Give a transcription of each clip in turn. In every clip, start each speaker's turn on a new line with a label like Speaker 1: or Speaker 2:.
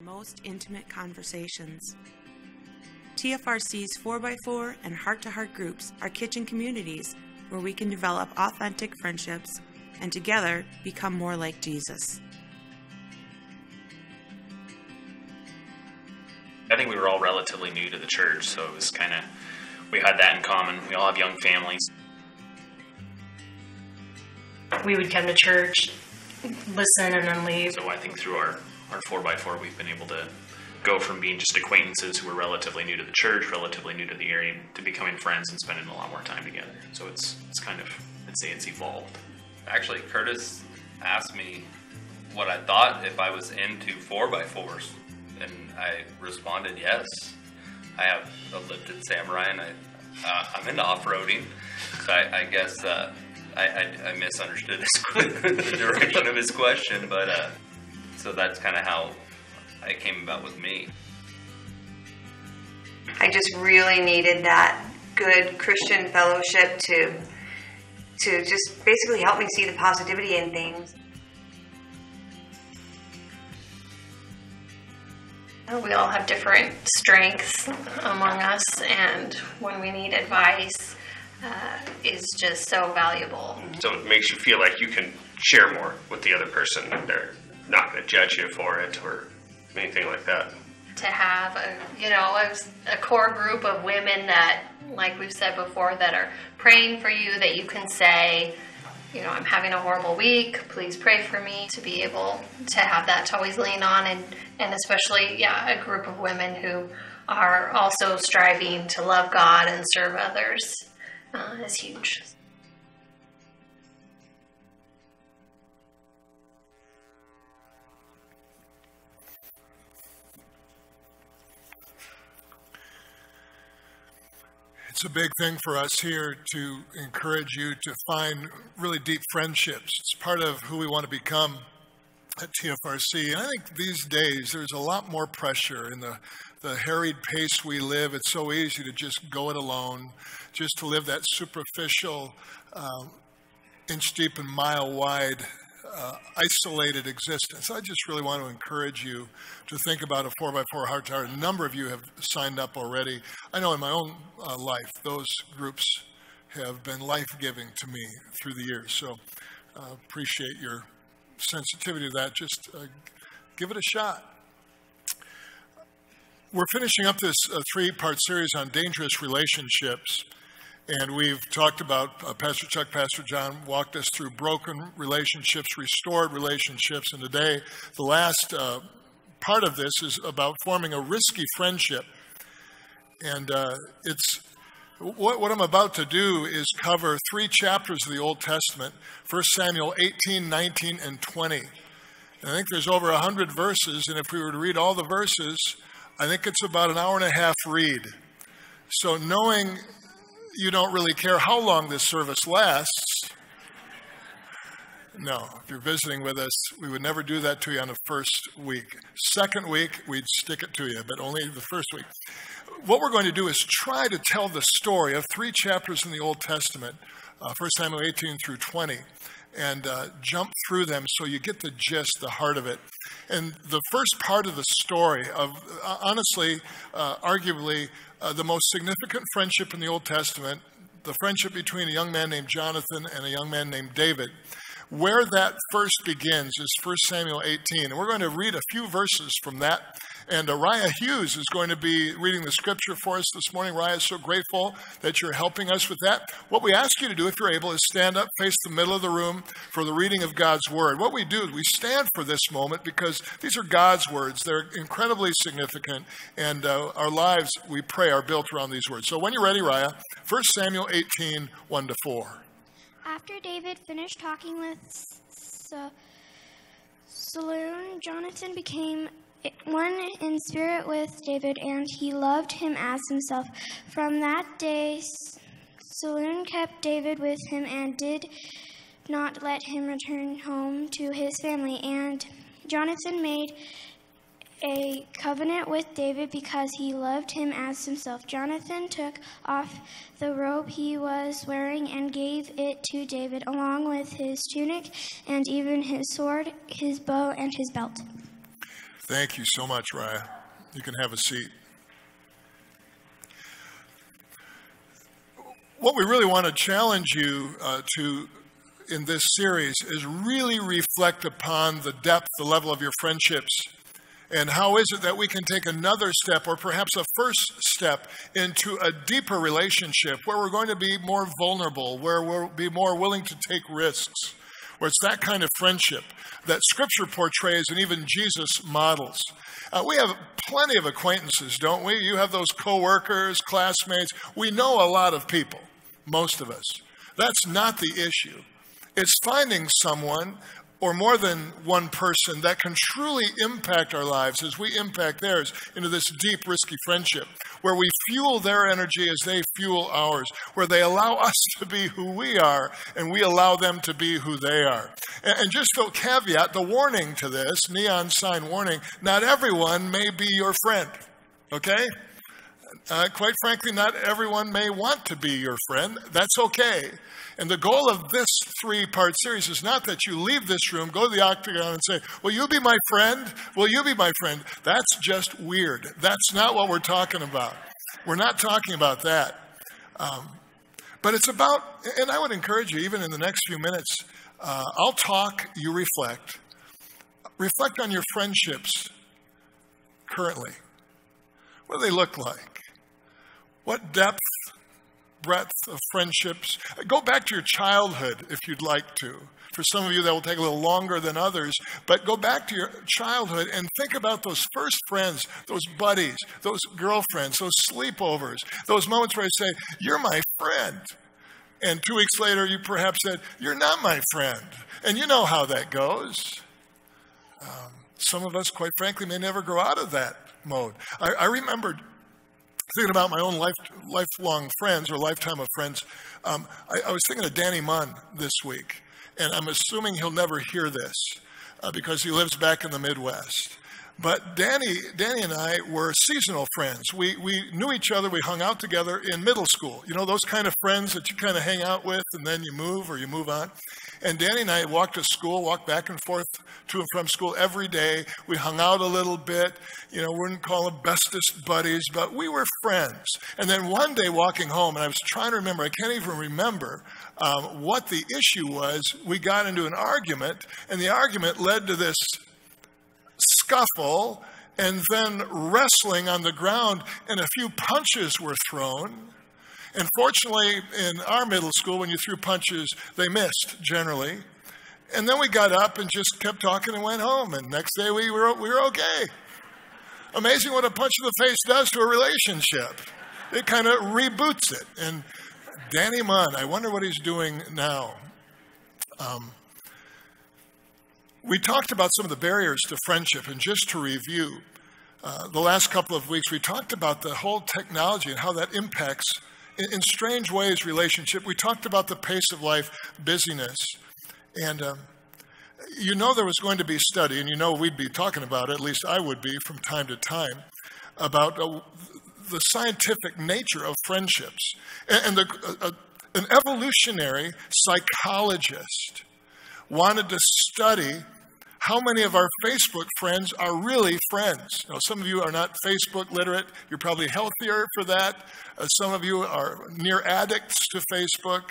Speaker 1: Most intimate conversations. TFRC's 4x4 and heart-to-heart groups are kitchen communities where we can develop authentic friendships and together become more like Jesus.
Speaker 2: I think we were all relatively new to the church, so it was kind of, we had that in common. We all have young families.
Speaker 3: We would come to church, listen, and then leave.
Speaker 2: So I think through our 4x4, we've been able to go from being just acquaintances who were relatively new to the church, relatively new to the area, to becoming friends and spending a lot more time together. So it's kind of, I'd say it's evolved.
Speaker 4: Actually, Curtis asked me what I thought if I was into 4x4s, and I responded yes. I have a lifted Samurai, and I'm into off-roading, so I guess I misunderstood the direction of his question, but so that's kind of how it came about with me.
Speaker 5: I just really needed that good Christian fellowship to just basically help me see the positivity in things.
Speaker 3: We all have different strengths among us, and when we need advice, is just so valuable.
Speaker 6: So it makes you feel like you can share more with the other person. They're not going to judge you for it or anything like that.
Speaker 3: To have a core group of women that, like we've said before, that are praying for you, that you can say, I'm having a horrible week, please pray for me, to be able to have that to always lean on, and especially, a group of women who are also striving to love God and serve others is huge.
Speaker 7: It's a big thing for us here to encourage you to find really deep friendships. It's part of who we want to become at TFRC. And I think these days there's a lot more pressure in the harried pace we live. It's so easy to just go it alone, just to live that superficial, inch deep and mile wide, isolated existence. I just really want to encourage you to think about a 4x4 heart-to-heart. A number of you have signed up already. I know in my own life, those groups have been life-giving to me through the years. So appreciate your sensitivity to that. Just give it a shot. We're finishing up this three-part series on dangerous relationships. And we've talked about, Pastor Chuck, Pastor John walked us through broken relationships, restored relationships, and today the last part of this is about forming a risky friendship. And what I'm about to do is cover 3 chapters of the Old Testament, 1 Samuel 18, 19, and 20. And I think there's over 100 verses, and if we were to read all the verses, I think it's about an hour and a half read. So knowing you don't really care how long this service lasts. No, if you're visiting with us, we would never do that to you on the first week. Second week, we'd stick it to you, but only the first week. What we're going to do is try to tell the story of 3 chapters in the Old Testament, 1 Samuel 18 through 20, and jump through them so you get the gist, the heart of it. And the first part of the story of, honestly, arguably, the most significant friendship in the Old Testament, the friendship between a young man named Jonathan and a young man named David. Where that first begins is 1 Samuel 18. And we're going to read a few verses from that. And Raya Hughes is going to be reading the scripture for us this morning. Raya is so grateful that you're helping us with that. What we ask you to do, if you're able, is stand up, face the middle of the room for the reading of God's word. What we do is we stand for this moment because these are God's words. They're incredibly significant. And our lives, we pray, are built around these words. So when you're ready, Raya, 1 Samuel 18, 1-4.
Speaker 8: After David finished talking with Saul, Jonathan became one in spirit with David, and he loved him as himself. From that day, Saul kept David with him and did not let him return home to his family. And Jonathan made a covenant with David because he loved him as himself. Jonathan took off the robe he was wearing and gave it to David, along with his tunic and even his sword, his bow, and his belt.
Speaker 7: Thank you so much, Raya. You can have a seat. What we really want to challenge you to in this series is really reflect upon the depth, the level of your friendships. And how is it that we can take another step, or perhaps a first step, into a deeper relationship where we're going to be more vulnerable, where we'll be more willing to take risks, where it's that kind of friendship that Scripture portrays and even Jesus models. We have plenty of acquaintances, don't we? You have those coworkers, classmates. We know a lot of people, most of us. That's not the issue. It's finding someone or more than one person that can truly impact our lives as we impact theirs into this deep, risky friendship, where we fuel their energy as they fuel ours, where they allow us to be who we are and we allow them to be who they are. And just the caveat, the warning to this, neon sign warning, not everyone may be your friend, okay? Quite frankly, not everyone may want to be your friend. That's okay. And the goal of this 3-part series is not that you leave this room, go to the octagon and say, will you be my friend? Will you be my friend? That's just weird. That's not what we're talking about. We're not talking about that. But it's about, and I would encourage you, even in the next few minutes, I'll talk, you reflect. Reflect on your friendships currently. What do they look like? What depth, breadth of friendships? Go back to your childhood if you'd like to. For some of you, that will take a little longer than others. But go back to your childhood and think about those first friends, those buddies, those girlfriends, those sleepovers, those moments where I say, you're my friend. And 2 weeks later, you perhaps said, you're not my friend. And you know how that goes. Some of us, quite frankly, may never grow out of that mode. I remembered thinking about my own lifelong friends or lifetime of friends. I was thinking of Danny Munn this week, and I'm assuming he'll never hear this because he lives back in the Midwest. But Danny and I were seasonal friends. We knew each other. We hung out together in middle school. You know, those kind of friends that you kind of hang out with and then you move or you move on. And Danny and I walked back and forth to and from school every day. We hung out a little bit. You know, we wouldn't call them bestest buddies, but we were friends. And then one day walking home, and I was trying to remember, I can't even remember what the issue was. We got into an argument, and the argument led to this scuffle and then wrestling on the ground, and a few punches were thrown. And fortunately, in our middle school, when you threw punches, they missed generally. And then we got up and just kept talking and went home. And next day we were okay. Amazing what a punch in the face does to a relationship. It kind of reboots it. And Danny Munn, I wonder what he's doing now. We talked about some of the barriers to friendship, and just to review, the last couple of weeks, we talked about the whole technology and how that impacts, in strange ways, relationship. We talked about the pace of life, busyness, and you know there was going to be a study, and you know we'd be talking about it, at least I would be from time to time, about the scientific nature of friendships. And an evolutionary psychologist wanted to study how many of our Facebook friends are really friends. Now, some of you are not Facebook literate. You're probably healthier for that. Some of you are near addicts to Facebook.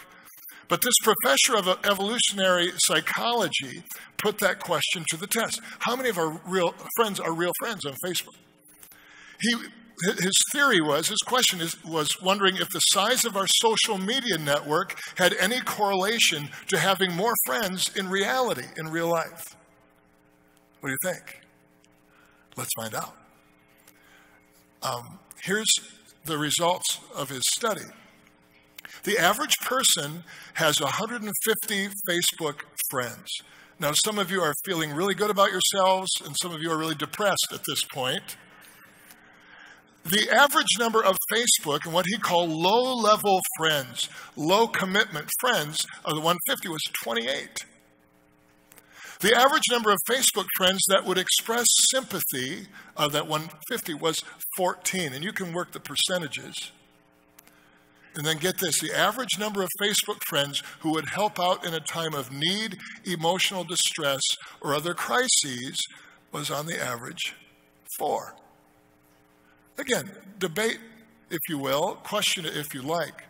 Speaker 7: But this professor of evolutionary psychology put that question to the test. How many of our real friends are real friends on Facebook? His question was wondering if the size of our social media network had any correlation to having more friends in reality, in real life. What do you think? Let's find out. Here's the results of his study. The average person has 150 Facebook friends. Now, some of you are feeling really good about yourselves, and some of you are really depressed at this point. The average number of Facebook and what he called low-level friends, low-commitment friends of the 150 was 28. The average number of Facebook friends that would express sympathy of that 150 was 14, and you can work the percentages. And then get this, the average number of Facebook friends who would help out in a time of need, emotional distress, or other crises was on the average for? Again, debate, if you will, question it if you like.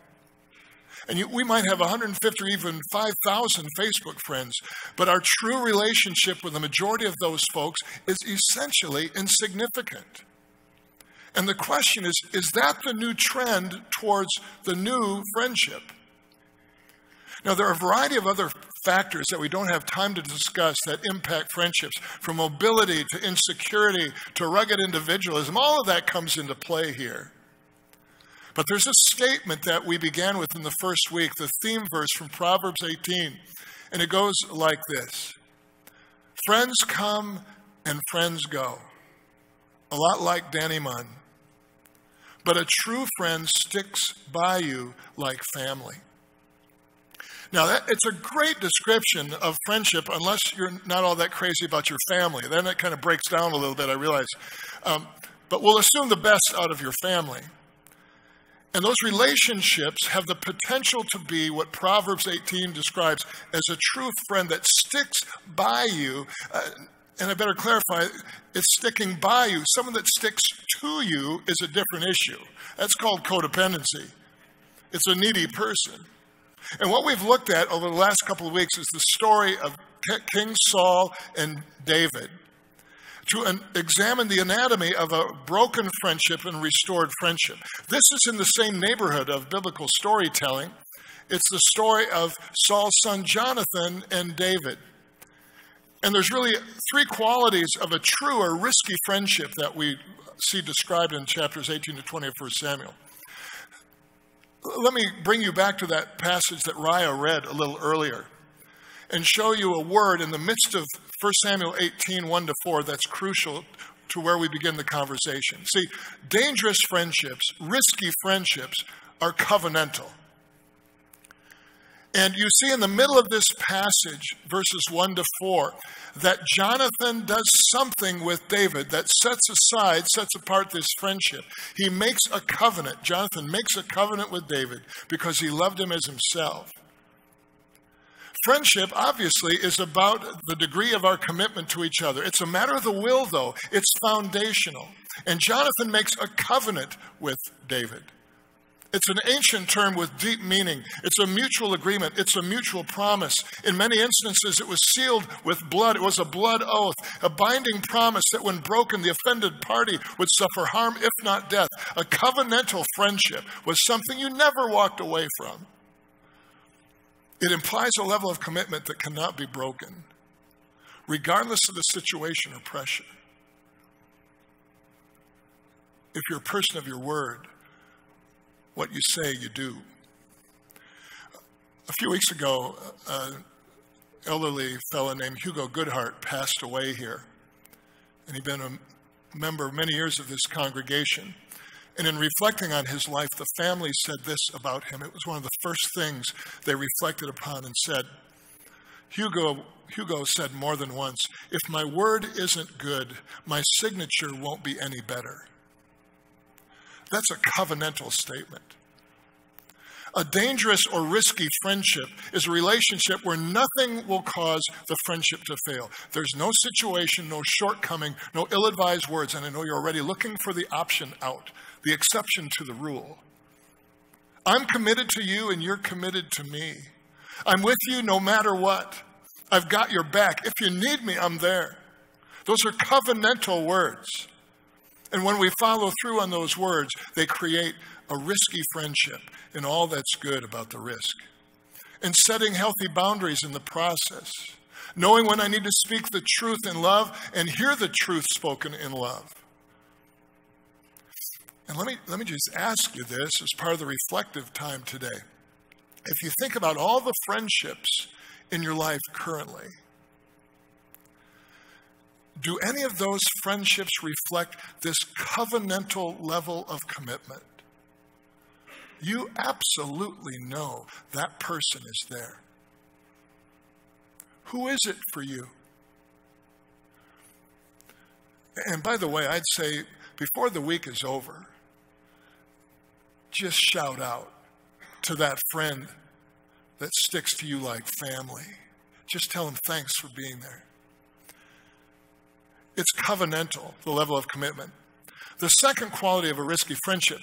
Speaker 7: And we might have 150 or even 5,000 Facebook friends, but our true relationship with the majority of those folks is essentially insignificant. And the question is that the new trend towards the new friendship? Now, there are a variety of other factors that we don't have time to discuss that impact friendships, from mobility to insecurity to rugged individualism. All of that comes into play here. But there's a statement that we began with in the first week, the theme verse from Proverbs 18, and it goes like this. Friends come and friends go, a lot like Danny Munn. But a true friend sticks by you like family. Now, it's a great description of friendship, unless you're not all that crazy about your family. Then it kind of breaks down a little bit, I realize. But we'll assume the best out of your family. And those relationships have the potential to be what Proverbs 18 describes as a true friend that sticks by you. And I better clarify, it's sticking by you. Someone that sticks to you is a different issue. That's called codependency. It's a needy person. And what we've looked at over the last couple of weeks is the story of King Saul and David, to examine the anatomy of a broken friendship and restored friendship. This is in the same neighborhood of biblical storytelling. It's the story of Saul's son Jonathan and David. And there's really three qualities of a true or risky friendship that we see described in chapters 18 to 20 of 1 Samuel. Let me bring you back to that passage that Raya read a little earlier and show you a word in the midst of 1 Samuel 18, 1-4, that's crucial to where we begin the conversation. See, dangerous friendships, risky friendships, are covenantal. And you see in the middle of this passage, verses 1-4, that Jonathan does something with David that sets apart this friendship. He makes a covenant. Jonathan makes a covenant with David because he loved him as himself. Friendship, obviously, is about the degree of our commitment to each other. It's a matter of the will, though. It's foundational. And Jonathan makes a covenant with David. It's an ancient term with deep meaning. It's a mutual agreement. It's a mutual promise. In many instances, it was sealed with blood. It was a blood oath, a binding promise that when broken, the offended party would suffer harm, if not death. A covenantal friendship was something you never walked away from. It implies a level of commitment that cannot be broken, regardless of the situation or pressure. If you're a person of your word, what you say, you do. A few weeks ago, an elderly fellow named Hugo Goodhart passed away here. And he'd been a member many years of this congregation. And in reflecting on his life, the family said this about him. It was one of the first things they reflected upon and said. Hugo said more than once, if my word isn't good, my signature won't be any better. That's a covenantal statement. A dangerous or risky friendship is a relationship where nothing will cause the friendship to fail. There's no situation, no shortcoming, no ill-advised words, and I know you're already looking for the option out, the exception to the rule. I'm committed to you and you're committed to me. I'm with you no matter what. I've got your back. If you need me, I'm there. Those are covenantal words. And when we follow through on those words, they create a risky friendship and all that's good about the risk. And setting healthy boundaries in the process. Knowing when I need to speak the truth in love and hear the truth spoken in love. And let me just ask you this as part of the reflective time today. If you think about all the friendships in your life currently, do any of those friendships reflect this covenantal level of commitment? You absolutely know that person is there. Who is it for you? And by the way, I'd say before the week is over, just shout out to that friend that sticks to you like family. Just tell them thanks for being there. It's covenantal, the level of commitment. The second quality of a risky friendship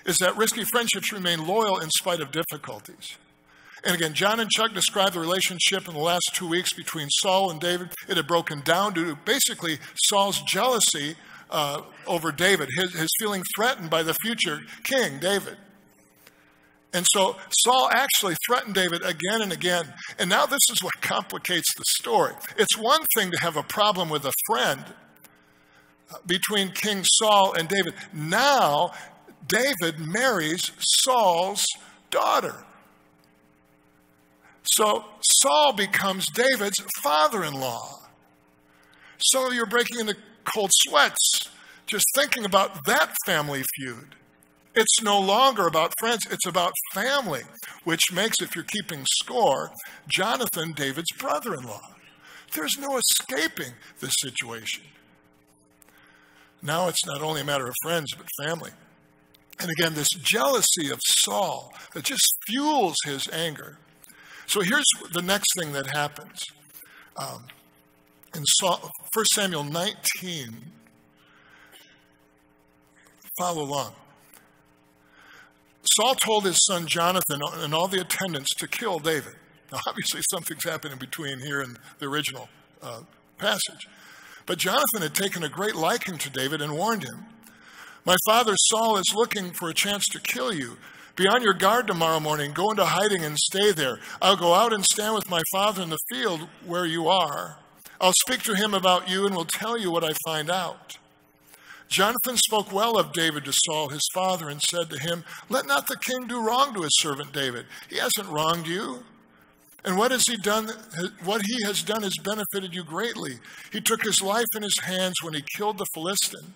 Speaker 7: is that risky friendships remain loyal in spite of difficulties. And again, John and Chuck described the relationship in the last 2 weeks between Saul and David. It had broken down due to basically Saul's jealousy over David, his feeling threatened by the future king, David. And so Saul actually threatened David again and again. And now this is what complicates the story. It's one thing to have a problem with a friend between King Saul and David. Now, David marries Saul's daughter. So Saul becomes David's father-in-law. Some of you are breaking into cold sweats just thinking about that family feud. It's no longer about friends, it's about family, which makes, if you're keeping score, Jonathan David's brother-in-law. There's no escaping this situation. Now it's not only a matter of friends, but family. And again, this jealousy of Saul that just fuels his anger. So here's the next thing that happens. In 1 Samuel 19, follow along. Saul told his son Jonathan and all the attendants to kill David. Now, obviously, something's happened in between here and the original passage. But Jonathan had taken a great liking to David and warned him, "My father Saul is looking for a chance to kill you. Be on your guard tomorrow morning. Go into hiding and stay there. I'll go out and stand with my father in the field where you are. I'll speak to him about you and will tell you what I find out." Jonathan spoke well of David to Saul, his father, and said to him, "Let not the king do wrong to his servant David. He hasn't wronged you. And what he has done has benefited you greatly. He took his life in his hands when he killed the Philistine.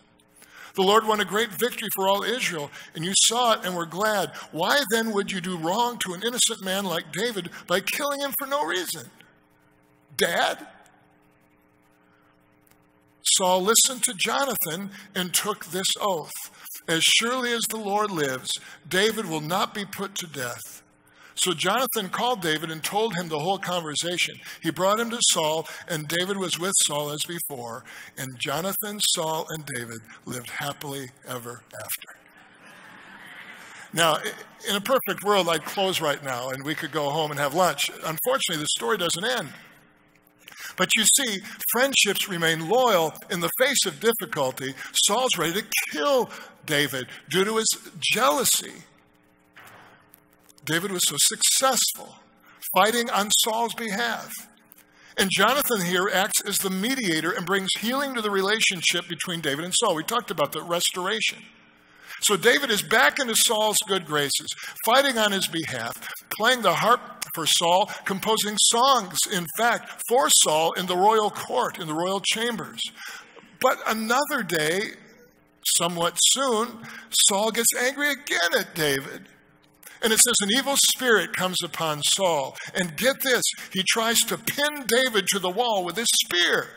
Speaker 7: The Lord won a great victory for all Israel, and you saw it and were glad. Why then would you do wrong to an innocent man like David by killing him for no reason?" Dad? Saul listened to Jonathan and took this oath: "As surely as the Lord lives, David will not be put to death." So Jonathan called David and told him the whole conversation. He brought him to Saul, and David was with Saul as before. And Jonathan, Saul, and David lived happily ever after. Now, in a perfect world, I'd close right now, and we could go home and have lunch. Unfortunately, the story doesn't end. But you see, friendships remain loyal in the face of difficulty. Saul's ready to kill David due to his jealousy. David was so successful fighting on Saul's behalf. And Jonathan here acts as the mediator and brings healing to the relationship between David and Saul. We talked about the restoration. So David is back into Saul's good graces, fighting on his behalf, playing the harp for Saul, composing songs, in fact, for Saul in the royal court, in the royal chambers. But another day, somewhat soon, Saul gets angry again at David. And it says an evil spirit comes upon Saul. And get this, he tries to pin David to the wall with his spear.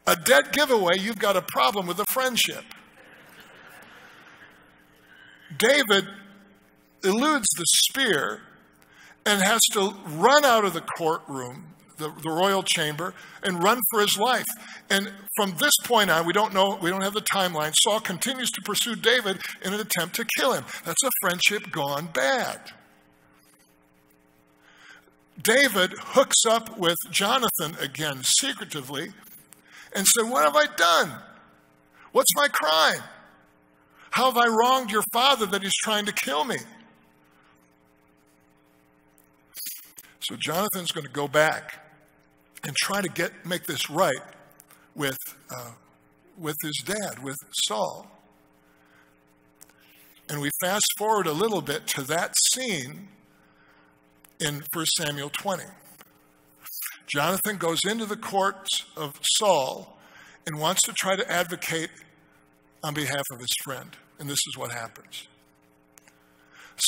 Speaker 7: A dead giveaway, you've got a problem with a friendship. David eludes the spear and has to run out of the courtroom, the royal chamber, and run for his life. And from this point on, we don't have the timeline. Saul continues to pursue David in an attempt to kill him. That's a friendship gone bad. David hooks up with Jonathan again secretively and said, "What have I done? What's my crime? How have I wronged your father that he's trying to kill me?" So Jonathan's going to go back and try to make this right with his dad, with Saul. And we fast forward a little bit to that scene in 1 Samuel 20. Jonathan goes into the courts of Saul and wants to try to advocate on behalf of his friend. And this is what happens.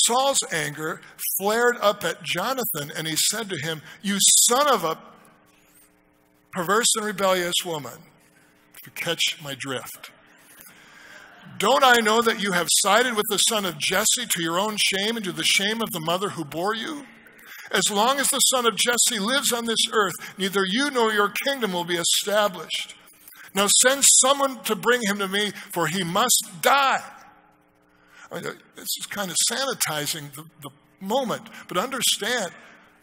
Speaker 7: Saul's anger flared up at Jonathan, and he said to him, "You son of a perverse and rebellious woman," if you catch my drift. "Don't I know that you have sided with the son of Jesse to your own shame and to the shame of the mother who bore you? As long as the son of Jesse lives on this earth, neither you nor your kingdom will be established. Now send someone to bring him to me, for he must die. I mean, this is kind of sanitizing the moment, but understand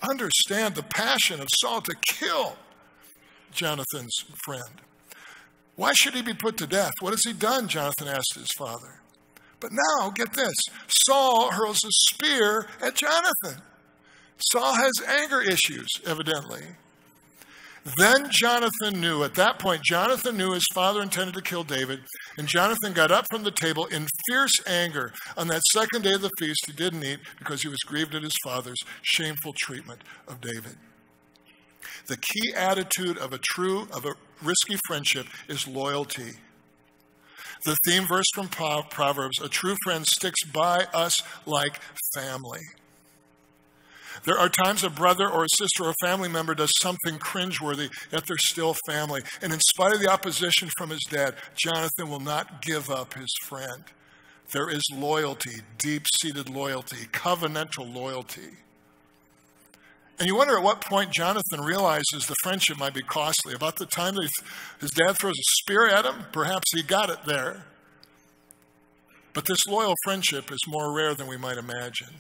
Speaker 7: the passion of Saul to kill Jonathan's friend. Why should he be put to death? What has he done? Jonathan asked his father. But now, get this, Saul hurls a spear at Jonathan. Saul has anger issues, evidently. Then Jonathan knew, at that point, Jonathan knew his father intended to kill David, and Jonathan got up from the table in fierce anger. On that second day of the feast, he didn't eat because he was grieved at his father's shameful treatment of David. The key attitude of a risky friendship is loyalty. The theme verse from Proverbs, a true friend sticks by us like family. There are times a brother or a sister or a family member does something cringeworthy, yet they're still family. And in spite of the opposition from his dad, Jonathan will not give up his friend. There is loyalty, deep-seated loyalty, covenantal loyalty. And you wonder at what point Jonathan realizes the friendship might be costly. About the time that his dad throws a spear at him, perhaps he got it there. But this loyal friendship is more rare than we might imagine.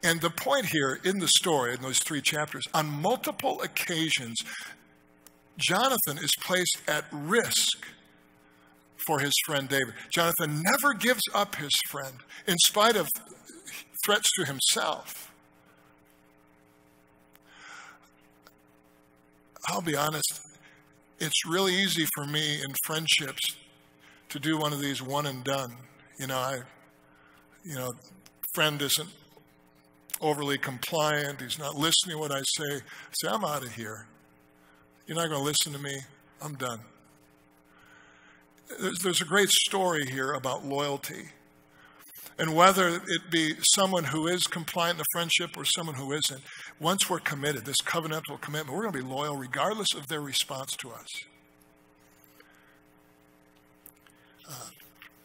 Speaker 7: And the point here in the story, in those 3 chapters, on multiple occasions, Jonathan is placed at risk for his friend David. Jonathan never gives up his friend in spite of threats to himself. I'll be honest, it's really easy for me in friendships to do one of these one and done. Friend isn't overly compliant. He's not listening to what I say. I say, I'm out of here. You're not going to listen to me. I'm done. There's a great story here about loyalty. And whether it be someone who is compliant in the friendship or someone who isn't, once we're committed, this covenantal commitment, we're going to be loyal regardless of their response to us.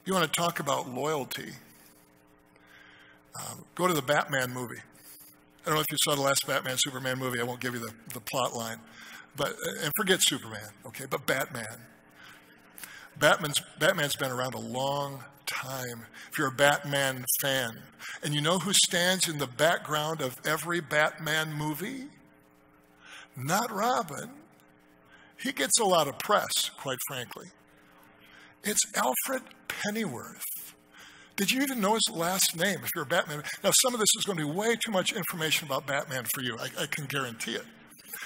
Speaker 7: You want to talk about loyalty? Go to the Batman movie. I don't know if you saw the last Batman, Superman movie. I won't give you the plot line. And forget Superman, okay? But Batman. Batman's been around a long time. If you're a Batman fan. And you know who stands in the background of every Batman movie? Not Robin. He gets a lot of press, quite frankly. It's Alfred Pennyworth. Did you even know his last name if you're a Batman? Now, some of this is going to be way too much information about Batman for you. I can guarantee it.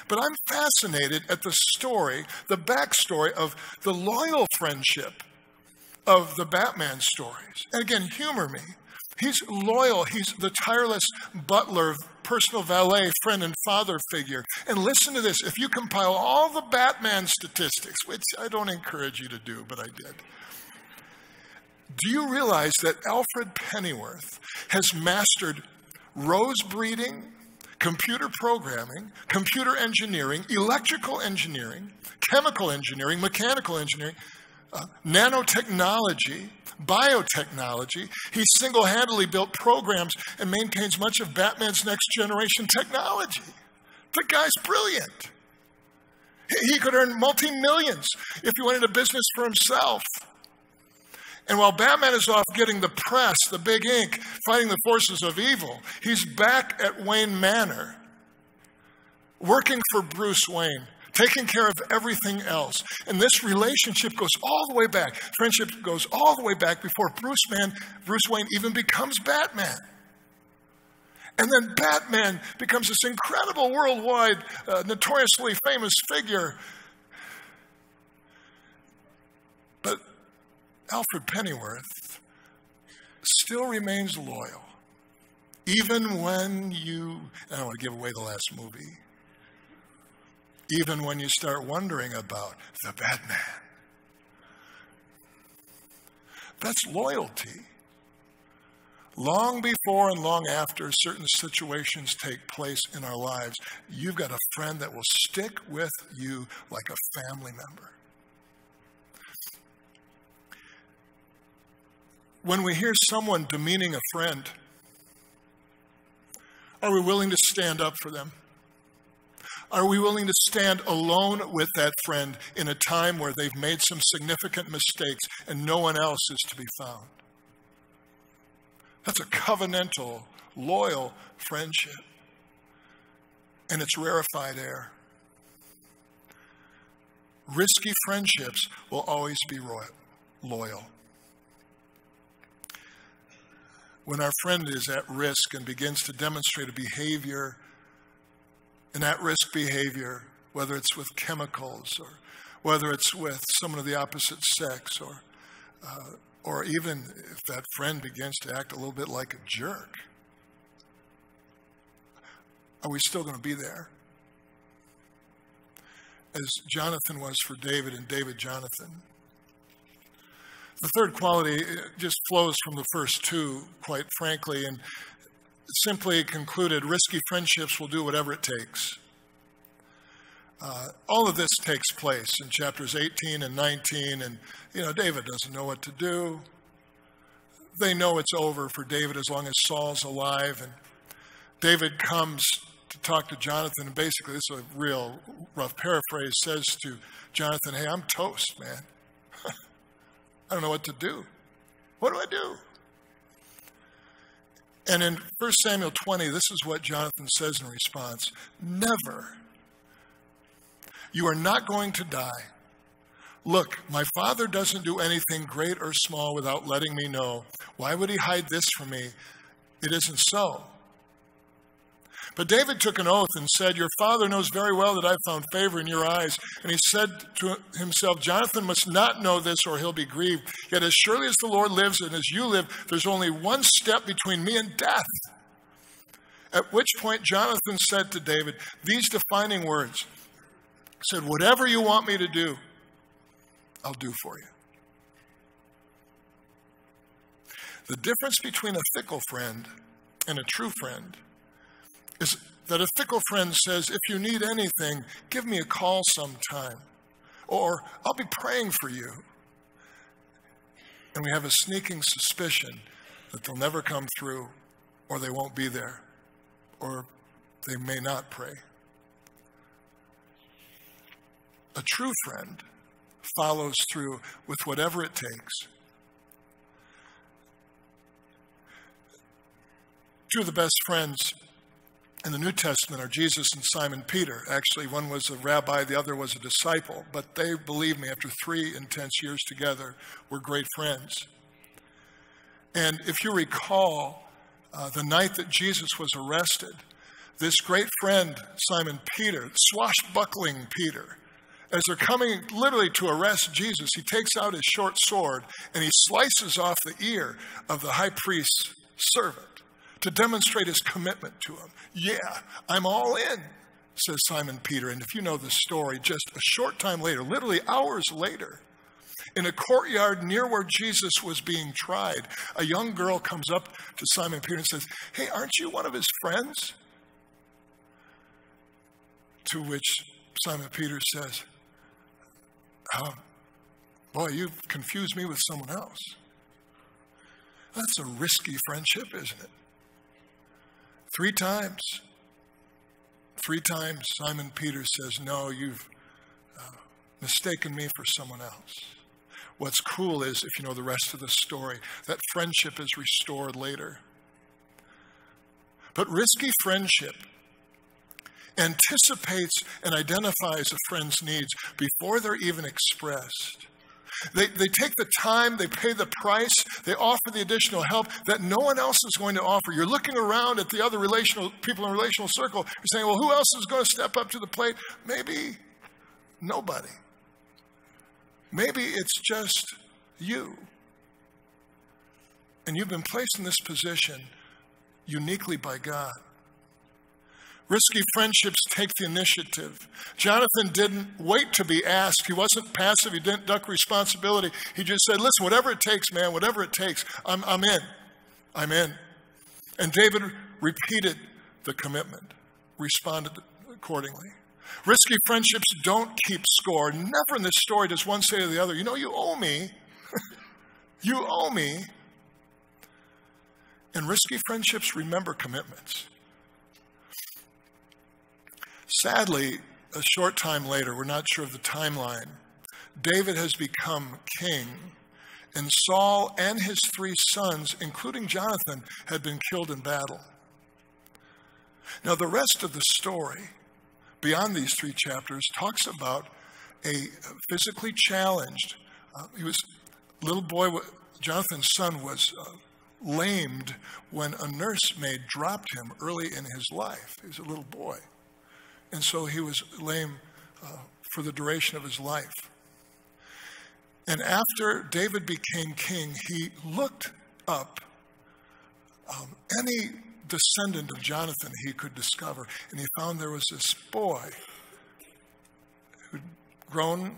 Speaker 7: But I'm fascinated at the story, the backstory of the loyal friendship of the Batman stories. And again, humor me. He's loyal. He's the tireless butler, personal valet, friend, and father figure. And listen to this. If you compile all the Batman statistics, which I don't encourage you to do, but I did. Do you realize that Alfred Pennyworth has mastered rose breeding, computer programming, computer engineering, electrical engineering, chemical engineering, mechanical engineering, nanotechnology, biotechnology? He single-handedly built programs and maintains much of Batman's next generation technology. The guy's brilliant. He could earn multi-millions if he went into business for himself. And while Batman is off getting the press, the big ink, fighting the forces of evil, he's back at Wayne Manor, working for Bruce Wayne, taking care of everything else. And this relationship goes all the way back. Friendship goes all the way back before Bruce Wayne even becomes Batman. And then Batman becomes this incredible worldwide, notoriously famous figure. But Alfred Pennyworth still remains loyal. Even when I don't want to give away the last movie. Even when you start wondering about the Batman. That's loyalty. Long before and long after certain situations take place in our lives, you've got a friend that will stick with you like a family member. When we hear someone demeaning a friend, are we willing to stand up for them? Are we willing to stand alone with that friend in a time where they've made some significant mistakes and no one else is to be found? That's a covenantal, loyal friendship. And it's rarefied air. Risky friendships will always be loyal. When our friend is at risk and begins to demonstrate a behavior, an at-risk behavior, whether it's with chemicals or whether it's with someone of the opposite sex, or even if that friend begins to act a little bit like a jerk, are we still going to be there? As Jonathan was for David and David Jonathan. The third quality just flows from the first two, quite frankly, and simply concluded, risky friendships will do whatever it takes. All of this takes place in chapters 18 and 19, and David doesn't know what to do. They know it's over for David as long as Saul's alive, and David comes to talk to Jonathan, and basically, this is a real rough paraphrase, says to Jonathan, hey, I'm toast, man. I don't know what to do. What do I do? And in 1 Samuel 20, this is what Jonathan says in response. Never. You are not going to die. Look, my father doesn't do anything great or small without letting me know. Why would he hide this from me? It isn't so. But David took an oath and said, your father knows very well that I've found favor in your eyes. And he said to himself, Jonathan must not know this or he'll be grieved. Yet as surely as the Lord lives and as you live, there's only one step between me and death. At which point Jonathan said to David these defining words. He said, whatever you want me to do, I'll do for you. The difference between a fickle friend and a true friend is that a fickle friend says, if you need anything, give me a call sometime, or I'll be praying for you. And we have a sneaking suspicion that they'll never come through, or they won't be there, or they may not pray. A true friend follows through with whatever it takes. Two of the best friends in the New Testament are Jesus and Simon Peter. Actually, one was a rabbi, the other was a disciple. But they, believe me, after 3 intense years together, were great friends. And if you recall, the night that Jesus was arrested, this great friend, Simon Peter, swashbuckling Peter, as they're coming literally to arrest Jesus, he takes out his short sword and he slices off the ear of the high priest's servant to demonstrate his commitment to him. Yeah, I'm all in, says Simon Peter. And if you know the story, just a short time later, literally hours later, in a courtyard near where Jesus was being tried, a young girl comes up to Simon Peter and says, hey, aren't you one of his friends? To which Simon Peter says, boy, you've confused me with someone else. That's a risky friendship, isn't it? 3 times Simon Peter says, no, you've mistaken me for someone else. What's cool is, if you know the rest of the story, that friendship is restored later. But risky friendship anticipates and identifies a friend's needs before they're even expressed. They take the time, they pay the price, they offer the additional help that no one else is going to offer. You're looking around at the other people in a relational circle. You're saying, well, who else is going to step up to the plate? Maybe nobody. Maybe it's just you. And you've been placed in this position uniquely by God. Risky friendships take the initiative. Jonathan didn't wait to be asked. He wasn't passive. He didn't duck responsibility. He just said, listen, whatever it takes, man, whatever it takes, I'm in. I'm in. And David repeated the commitment, responded accordingly. Risky friendships don't keep score. Never in this story does one say to the other, you know, you owe me. You owe me. And risky friendships remember commitments. Sadly, a short time later, we're not sure of the timeline, David has become king, and Saul and his 3 sons, including Jonathan, had been killed in battle. Now, the rest of the story, beyond these 3 chapters, talks about a physically challenged, little boy, Jonathan's son was lamed when a nursemaid dropped him early in his life. He was a little boy. And so he was lame for the duration of his life. And after David became king, he looked up any descendant of Jonathan he could discover, and he found there was this boy who'd grown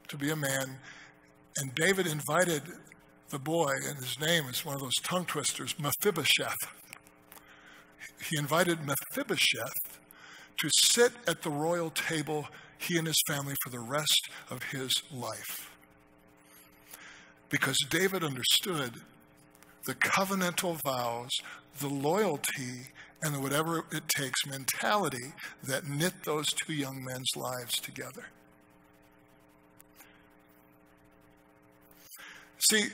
Speaker 7: to be a man, and David invited the boy, and his name is one of those tongue twisters, Mephibosheth. He invited Mephibosheth to sit at the royal table, he and his family, for the rest of his life. Because David understood the covenantal vows, the loyalty, and the whatever it takes mentality that knit those 2 young men's lives together. See,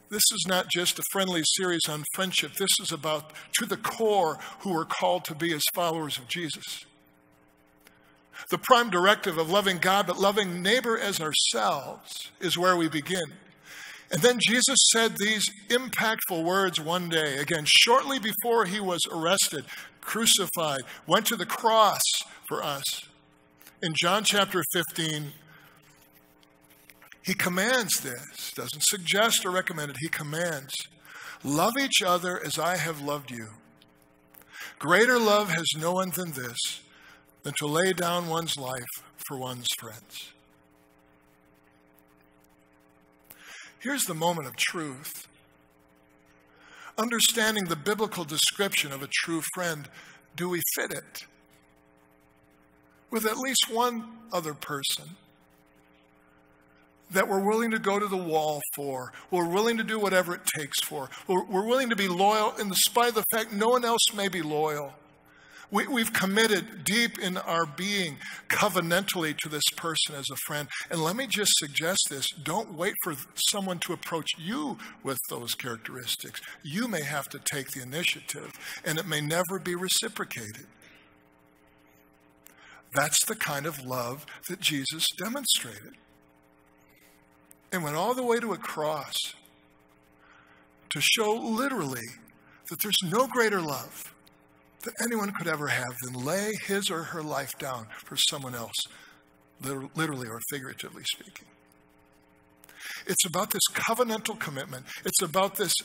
Speaker 7: this is not just a friendly series on friendship. This is about, to the core, who we're called to be as followers of Jesus. The prime directive of loving God, but loving neighbor as ourselves, is where we begin. And then Jesus said these impactful words one day, again, shortly before he was arrested, crucified, went to the cross for us. In John chapter 15, he commands this, doesn't suggest or recommend it, he commands, love each other as I have loved you. Greater love has no one than this, than to lay down one's life for one's friends. Here's the moment of truth. Understanding the biblical description of a true friend, do we fit it? With at least one other person that we're willing to go to the wall for, we're willing to do whatever it takes for, we're willing to be loyal in spite of the fact no one else may be loyal. We've committed deep in our being covenantally to this person as a friend. And let me just suggest this. Don't wait for someone to approach you with those characteristics. You may have to take the initiative, and it may never be reciprocated. That's the kind of love that Jesus demonstrated. And went all the way to a cross to show literally that there's no greater love that anyone could ever have than lay his or her life down for someone else, literally or figuratively speaking. It's about this covenantal commitment. It's about this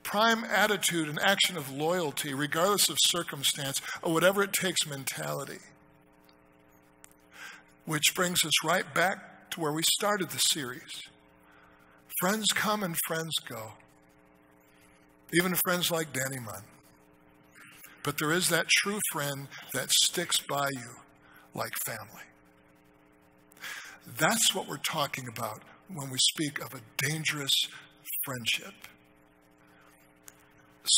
Speaker 7: prime attitude and action of loyalty, regardless of circumstance, or whatever it takes mentality. Which brings us right back to where we started the series. Friends come and friends go. Even friends like Danny Munn. But there is that true friend that sticks by you like family. That's what we're talking about when we speak of a dangerous friendship.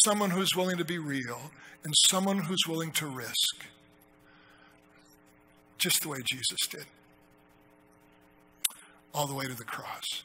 Speaker 7: Someone who's willing to be real and someone who's willing to risk. Just the way Jesus did. All the way to the cross.